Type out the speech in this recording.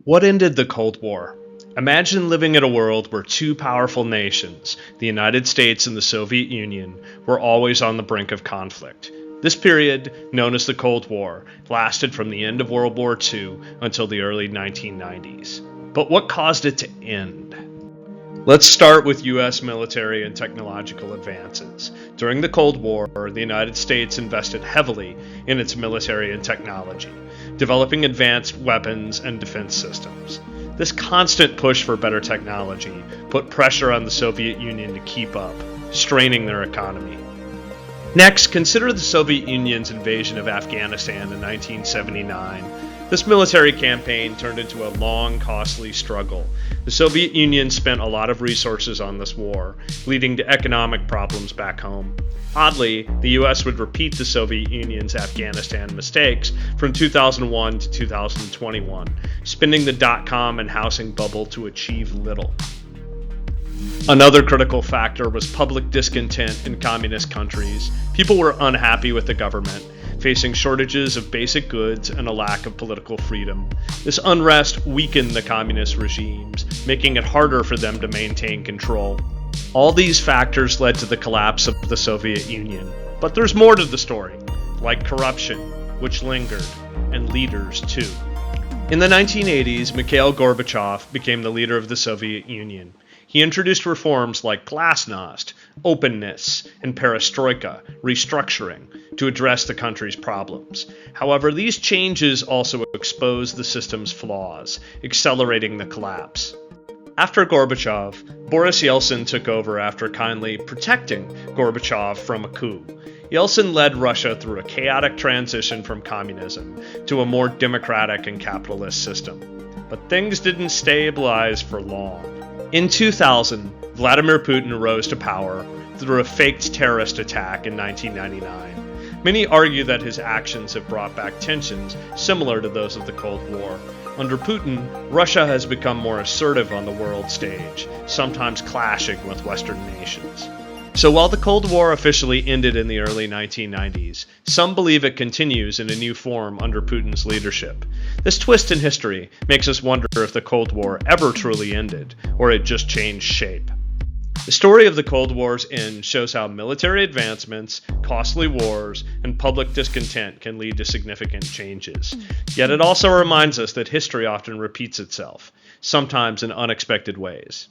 What ended the Cold War? Imagine living in a world where two powerful nations, the United States and the Soviet Union, were always on the brink of conflict. This period, known as the Cold War, lasted from the end of World War II until the early 1990s. But what caused it to end? Let's start with U.S. military and technological advances. During the Cold War, the United States invested heavily in its military and technology, developing advanced weapons and defense systems. This constant push for better technology put pressure on the Soviet Union to keep up, straining their economy. Next, consider the Soviet Union's invasion of Afghanistan in 1979. This military campaign turned into a long, costly struggle. The Soviet Union spent a lot of resources on this war, leading to economic problems back home. Oddly, the US would repeat the Soviet Union's Afghanistan mistakes from 2001 to 2021, spinning the dot-com and housing bubble to achieve little. Another critical factor was public discontent in communist countries. People were unhappy with the government, facing shortages of basic goods and a lack of political freedom. This unrest weakened the communist regimes, making it harder for them to maintain control. All these factors led to the collapse of the Soviet Union. But there's more to the story, like corruption, which lingered, and leaders too. In the 1980s, Mikhail Gorbachev became the leader of the Soviet Union. He introduced reforms like glasnost, openness, and perestroika, restructuring, to address the country's problems. However, these changes also exposed the system's flaws, accelerating the collapse. After Gorbachev, Boris Yeltsin took over after kindly protecting Gorbachev from a coup. Yeltsin led Russia through a chaotic transition from communism to a more democratic and capitalist system. But things didn't stabilize for long. In 2000, Vladimir Putin rose to power through a faked terrorist attack in 1999. Many argue that his actions have brought back tensions similar to those of the Cold War. Under Putin, Russia has become more assertive on the world stage, sometimes clashing with Western nations. So while the Cold War officially ended in the early 1990s, some believe it continues in a new form under Putin's leadership. This twist in history makes us wonder if the Cold War ever truly ended, or it just changed shape. The story of the Cold War's end shows how military advancements, costly wars, and public discontent can lead to significant changes. Yet it also reminds us that history often repeats itself, sometimes in unexpected ways.